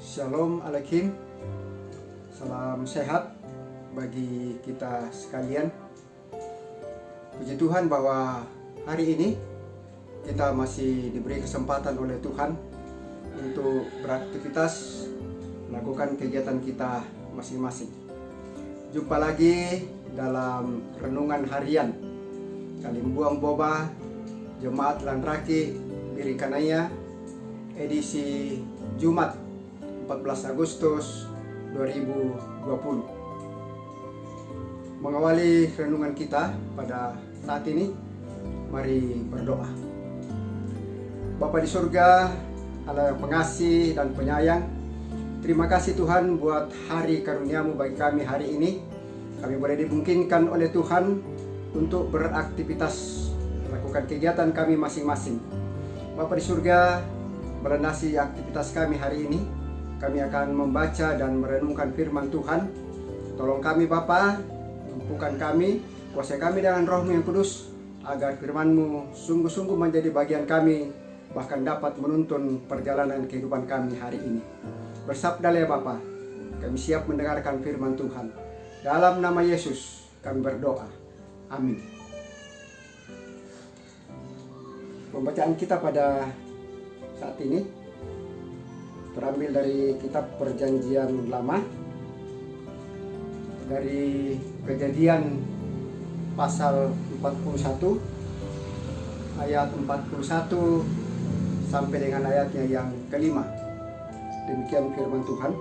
Shalom Alaikum. Salam sehat bagi kita sekalian. Puji Tuhan bahwa hari ini kita masih diberi kesempatan oleh Tuhan untuk beraktivitas, melakukan kegiatan kita masing-masing. Jumpa lagi dalam renungan harian Kalimbuang Boba Jemaat Lanraki Birikanaya, edisi Jumat 14 Agustus 2020. Mengawali renungan kita pada saat ini, mari berdoa. Bapa di surga, Allah yang pengasih dan penyayang, terima kasih Tuhan buat hari karunia-Mu bagi kami hari ini. Kami boleh dimungkinkan oleh Tuhan untuk beraktivitas, melakukan kegiatan kami masing-masing. Bapa di surga, melandasi aktivitas kami hari ini, kami akan membaca dan merenungkan firman Tuhan. Tolong kami Bapa, mampukan kami, kuasai kami dengan Roh-Mu yang kudus, agar firman-Mu sungguh-sungguh menjadi bagian kami, bahkan dapat menuntun perjalanan kehidupan kami hari ini. Bersabdalah ya Bapa, kami siap mendengarkan firman Tuhan. Dalam nama Yesus kami berdoa. Amin. Pembacaan kita pada saat ini terambil dari kitab Perjanjian Lama, dari Kejadian pasal 41 ayat 41 sampai dengan ayatnya yang kelima. Demikian firman Tuhan.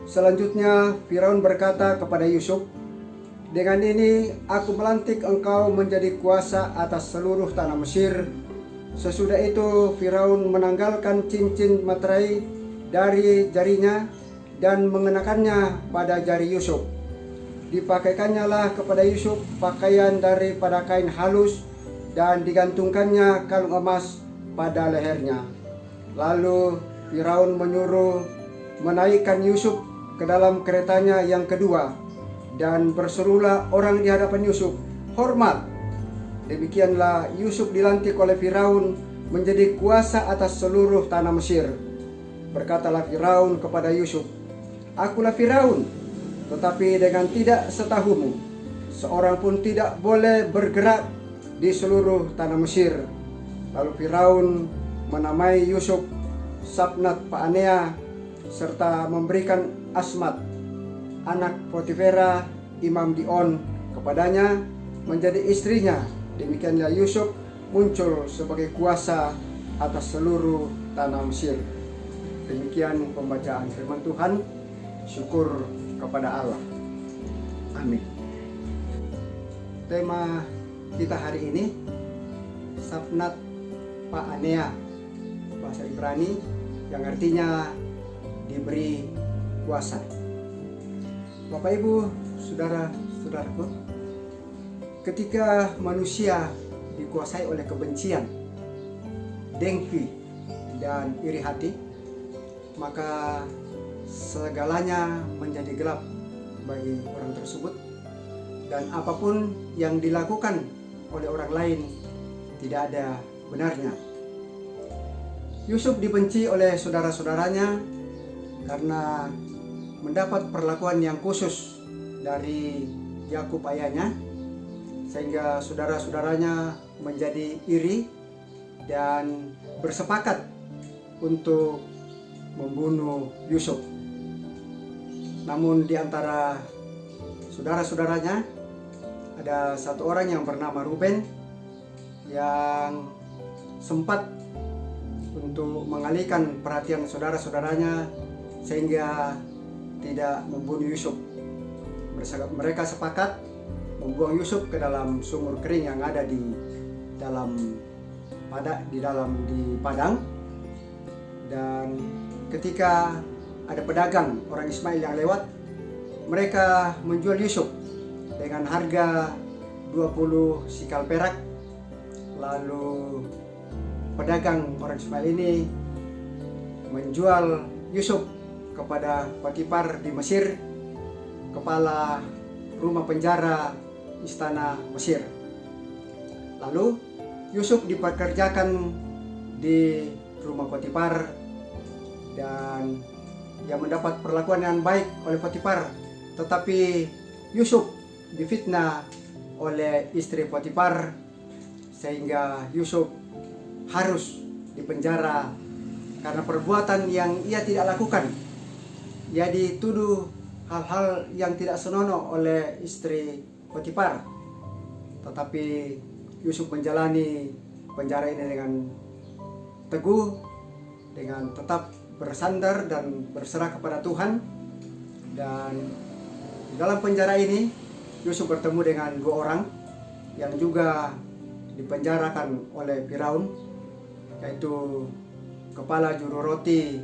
Selanjutnya Firaun berkata kepada Yusuf, "Dengan ini aku melantik engkau menjadi kuasa atas seluruh tanah Mesir." Sesudah itu Firaun menanggalkan cincin materai dari jarinya dan mengenakannya pada jari Yusuf. Dipakaikannya lah kepada Yusuf pakaian daripada kain halus dan digantungkannya kalung emas pada lehernya. Lalu Firaun menyuruh menaikkan Yusuf ke dalam keretanya yang kedua, dan berserulah orang di hadapan Yusuf, "Hormat!" Demikianlah Yusuf dilantik oleh Firaun menjadi kuasa atas seluruh tanah Mesir. Berkatalah Firaun kepada Yusuf, "Akulah Firaun, tetapi dengan tidak setahumu, seorang pun tidak boleh bergerak di seluruh tanah Mesir." Lalu Firaun menamai Yusuf Sabnat Paanea, serta memberikan Asmat, anak Potifera, imam Dion, kepadanya menjadi istrinya. Demikianlah Yusuf muncul sebagai kuasa atas seluruh tanah Mesir. Demikian pembacaan firman Tuhan. Syukur kepada Allah. Amin. Tema kita hari ini, Sabnat Paanea, bahasa Ibrani, yang artinya diberi kuasa. Bapak Ibu, saudara-saudaraku, ketika manusia dikuasai oleh kebencian, dengki, dan iri hati, maka segalanya menjadi gelap bagi orang tersebut, dan apapun yang dilakukan oleh orang lain tidak ada benarnya. Yusuf dibenci oleh saudara-saudaranya karena mendapat perlakuan yang khusus dari Yakub ayahnya, sehingga saudara-saudaranya menjadi iri dan bersepakat untuk membunuh Yusuf. Namun di antara saudara-saudaranya ada satu orang yang bernama Ruben yang sempat untuk mengalihkan perhatian saudara-saudaranya sehingga tidak membunuh Yusuf. Mereka sepakat membuang Yusuf ke dalam sumur kering yang ada di padang. Dan ketika ada pedagang orang Ismail yang lewat, mereka menjual Yusuf dengan harga 20 sikal perak. Lalu pedagang orang Ismail ini menjual Yusuf kepada Potifar di Mesir, kepala rumah penjara istana Mesir. Lalu Yusuf dipekerjakan di rumah Potifar dan ia mendapat perlakuan yang baik oleh Potifar. Tetapi Yusuf difitnah oleh istri Potifar sehingga Yusuf harus dipenjara karena perbuatan yang ia tidak lakukan. Ia dituduh hal-hal yang tidak senonoh oleh istri Potifar. Tetapi Yusuf menjalani penjara ini dengan teguh, dengan tetap bersandar dan berserah kepada Tuhan. Dan di dalam penjara ini Yusuf bertemu dengan dua orang yang juga dipenjarakan oleh Firaun, yaitu kepala juru roti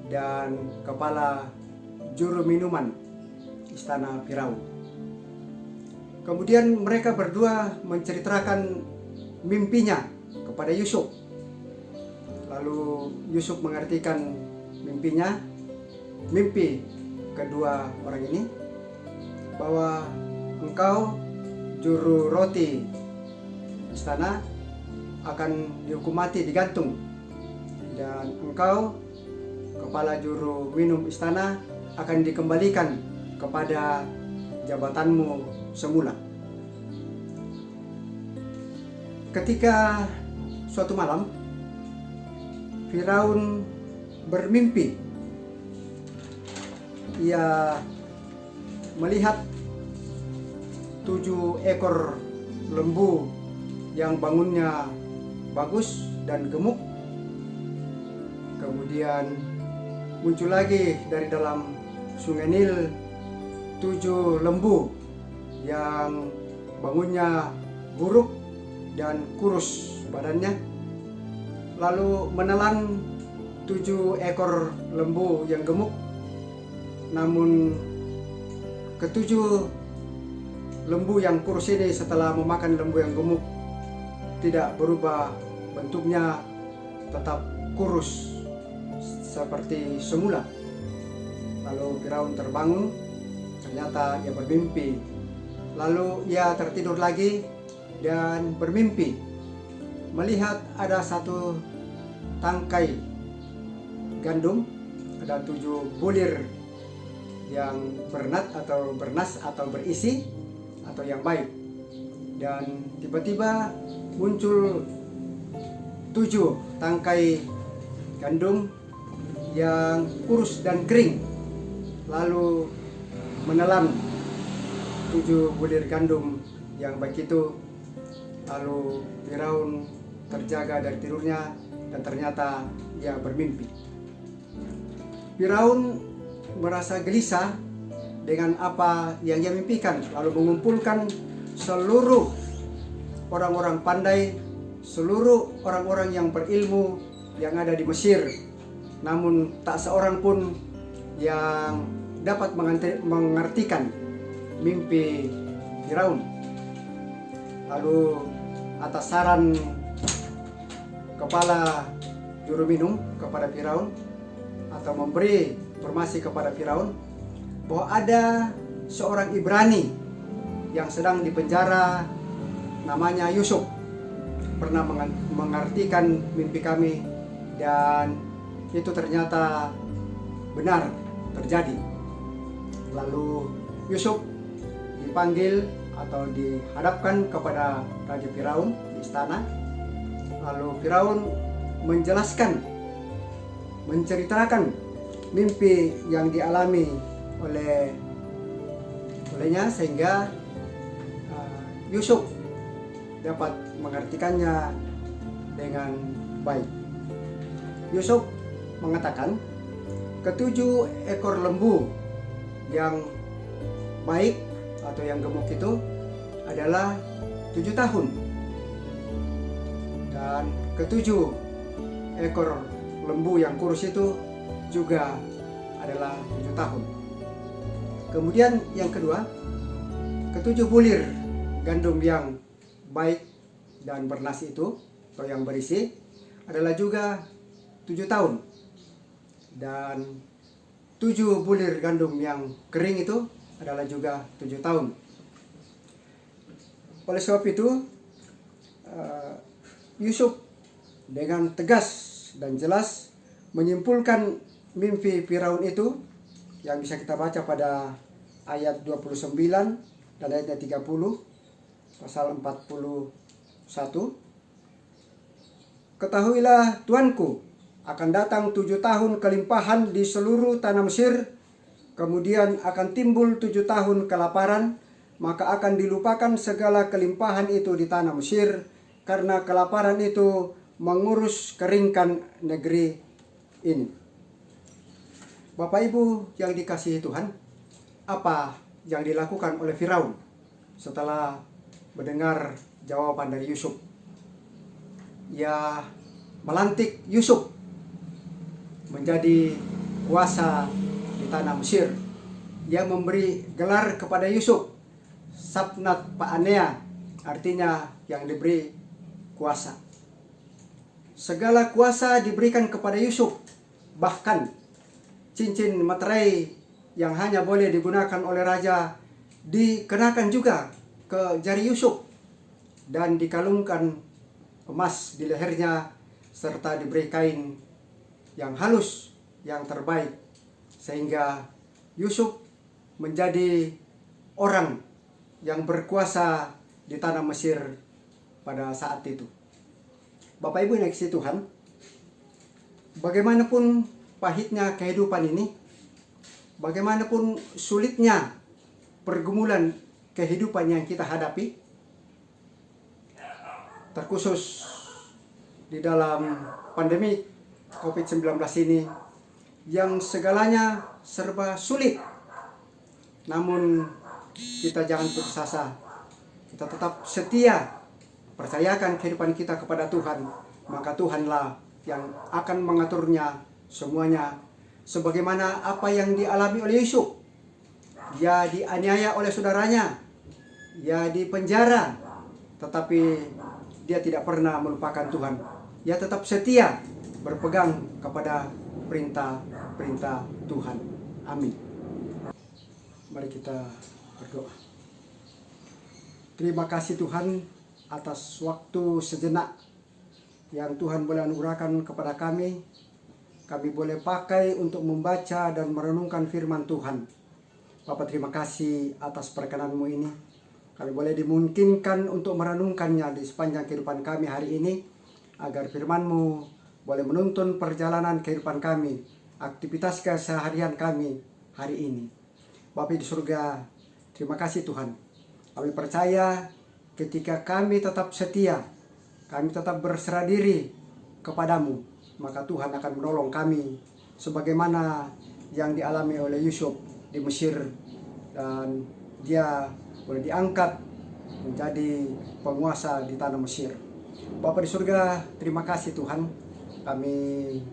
dan kepala juru minuman istana Firaun. Kemudian mereka berdua menceritakan mimpinya kepada Yusuf. Lalu Yusuf mengartikan mimpinya, mimpi kedua orang ini, bahwa engkau juru roti istana akan dihukum mati digantung, dan engkau kepala juru minum istana akan dikembalikan kepada jabatanmu semula. Ketika suatu malam Firaun bermimpi, ia melihat 7 ekor lembu yang bangunnya bagus dan gemuk. Kemudian muncul lagi dari dalam sungai Nil 7 lembu yang bangunnya buruk dan kurus badannya, lalu menelan 7 ekor lembu yang gemuk. Namun ketujuh lembu yang kurus ini setelah memakan lembu yang gemuk tidak berubah bentuknya, tetap kurus seperti semula. Lalu Firaun terbangun, ternyata ia bermimpi. Lalu ia tertidur lagi dan bermimpi melihat ada satu tangkai gandum, ada 7 bulir yang bernat atau bernas atau berisi atau yang baik, dan tiba-tiba muncul 7 tangkai gandum yang kurus dan kering, lalu menelan 7 bulir gandum yang baik itu. Lalu Firaun terjaga dari tidurnya dan ternyata ia bermimpi. Firaun merasa gelisah dengan apa yang ia mimpikan, lalu mengumpulkan seluruh orang-orang pandai, seluruh orang-orang yang berilmu yang ada di Mesir. Namun tak seorang pun yang dapat mengartikan mimpi Firaun. Lalu atas saran kepala juru minum kepada Firaun, atau memberi informasi kepada Firaun bahwa ada seorang Ibrani yang sedang dipenjara, namanya Yusuf, pernah mengartikan mimpi kami, dan itu ternyata benar terjadi. Lalu Yusuf dipanggil atau dihadapkan kepada Raja Firaun di istana. Lalu Firaun menjelaskan, menceritakan mimpi yang dialami olehnya, sehingga Yusuf dapat mengartikannya dengan baik. Yusuf mengatakan ketujuh ekor lembu yang baik atau yang gemuk itu adalah 7 tahun, dan ketujuh ekor lembu yang kurus itu juga adalah 7 tahun. Kemudian yang kedua, ketujuh bulir gandum yang baik dan bernas itu atau yang berisi adalah juga 7 tahun, dan 7 bulir gandum yang kering itu adalah juga 7 tahun. Oleh sebab itu Yusuf dengan tegas dan jelas menyimpulkan mimpi Firaun itu yang bisa kita baca pada ayat 29 dan ayatnya 30, pasal 41. Ketahuilah Tuanku, akan datang 7 tahun kelimpahan di seluruh tanah Mesir, kemudian akan timbul 7 tahun kelaparan, maka akan dilupakan segala kelimpahan itu di tanah Mesir, karena kelaparan itu mengurus keringkan negeri ini. Bapak Ibu yang dikasihi Tuhan, apa yang dilakukan oleh Firaun setelah mendengar jawaban dari Yusuf? Ia melantik Yusuf menjadi kuasa di tanah Mesir. Ia memberi gelar kepada Yusuf Sabnat Pa'anea, artinya yang diberi kuasa. Segala kuasa diberikan kepada Yusuf, bahkan cincin materai yang hanya boleh digunakan oleh raja dikenakan juga ke jari Yusuf dan dikalungkan emas di lehernya, serta diberi kain yang halus yang terbaik, sehingga Yusuf menjadi orang yang berkuasa di tanah Mesir pada saat itu. Bapak Ibu yang dikasihi Tuhan, bagaimanapun pahitnya kehidupan ini, bagaimanapun sulitnya pergumulan kehidupan yang kita hadapi, terkhusus di dalam pandemi COVID-19 ini yang segalanya serba sulit. Namun kita jangan putus asa. Kita tetap setia, percayakan kehidupan kita kepada Tuhan, maka Tuhanlah yang akan mengaturnya semuanya. Sebagaimana apa yang dialami oleh Yusuf. Dia dianiaya oleh saudaranya, dia dipenjara, tetapi dia tidak pernah melupakan Tuhan. Dia tetap setia berpegang kepada perintah-perintah Tuhan. Amin. Mari kita berdoa. Terima kasih Tuhan atas waktu sejenak yang Tuhan boleh anugerahkan kepada kami. Kami boleh pakai untuk membaca dan merenungkan firman Tuhan. Bapak, terima kasih atas perkenan-Mu ini. Kami boleh dimungkinkan untuk merenungkannya di sepanjang kehidupan kami hari ini, agar firman-Mu boleh menuntun perjalanan kehidupan kami, aktivitas keseharian kami hari ini. Bapa di surga, terima kasih Tuhan. Kami percaya ketika kami tetap setia, kami tetap berserah diri kepadamu, maka Tuhan akan menolong kami sebagaimana yang dialami oleh Yusuf di Mesir, dan dia boleh diangkat menjadi penguasa di tanah Mesir. Bapa di surga, terima kasih Tuhan. Kami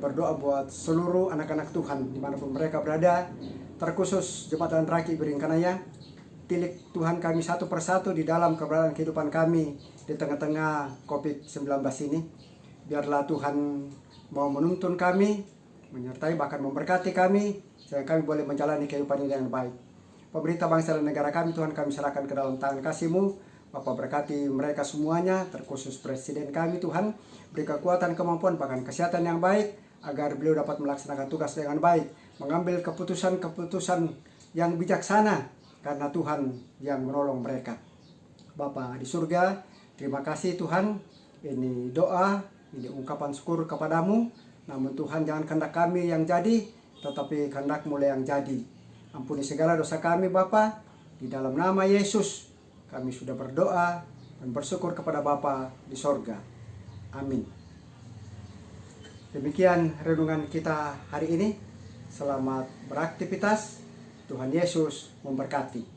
berdoa buat seluruh anak-anak Tuhan dimanapun mereka berada, terkhusus Jemaat dan Raki Biringkanaya. Tilik Tuhan kami satu persatu di dalam keberadaan kehidupan kami di tengah-tengah COVID-19 ini. Biarlah Tuhan mau menuntun kami, menyertai bahkan memberkati kami, sehingga kami boleh menjalani kehidupan ini dengan baik. Pemerintah bangsa dan negara kami, Tuhan, kami serahkan ke dalam tangan kasih-Mu. Bapa, berkati mereka semuanya, terkhusus Presiden kami, Tuhan. Beri kekuatan, kemampuan, bahkan kesehatan yang baik, agar beliau dapat melaksanakan tugas dengan baik, mengambil keputusan-keputusan yang bijaksana, karena Tuhan yang menolong mereka. Bapa di surga, terima kasih Tuhan. Ini doa, ini ungkapan syukur kepadamu. Namun Tuhan, jangan kehendak kami yang jadi, tetapi kehendak-Mu yang jadi. Ampuni segala dosa kami Bapa, di dalam nama Yesus kami sudah berdoa dan bersyukur kepada Bapa di sorga. Amin. Demikian renungan kita hari ini. Selamat beraktivitas. Tuhan Yesus memberkati.